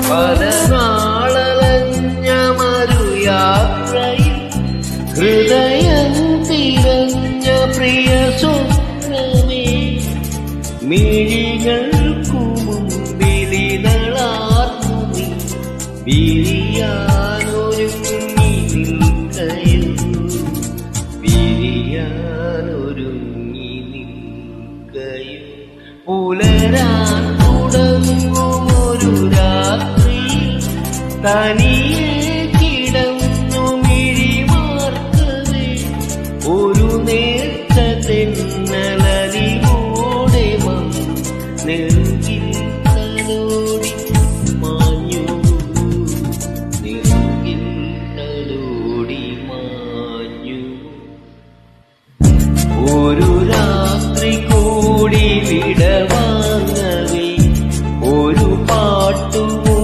പല നാളലഞ്ഞ മറുയാത്രയിൽ ഹൃദയം തിരഞ്ഞ പ്രിയ സ്വപ്നമേ മിഴികൾക്കു മുമ്പിലിതളാർന്നു നീ വിരിയാനൊരുങ്ങി നിൽക്കയോ വിരിയാനൊരുങ്ങി നിൽക്കയോ പുലരാൻ തുടങ്ങുമൊരു രാത്രി തനിയെ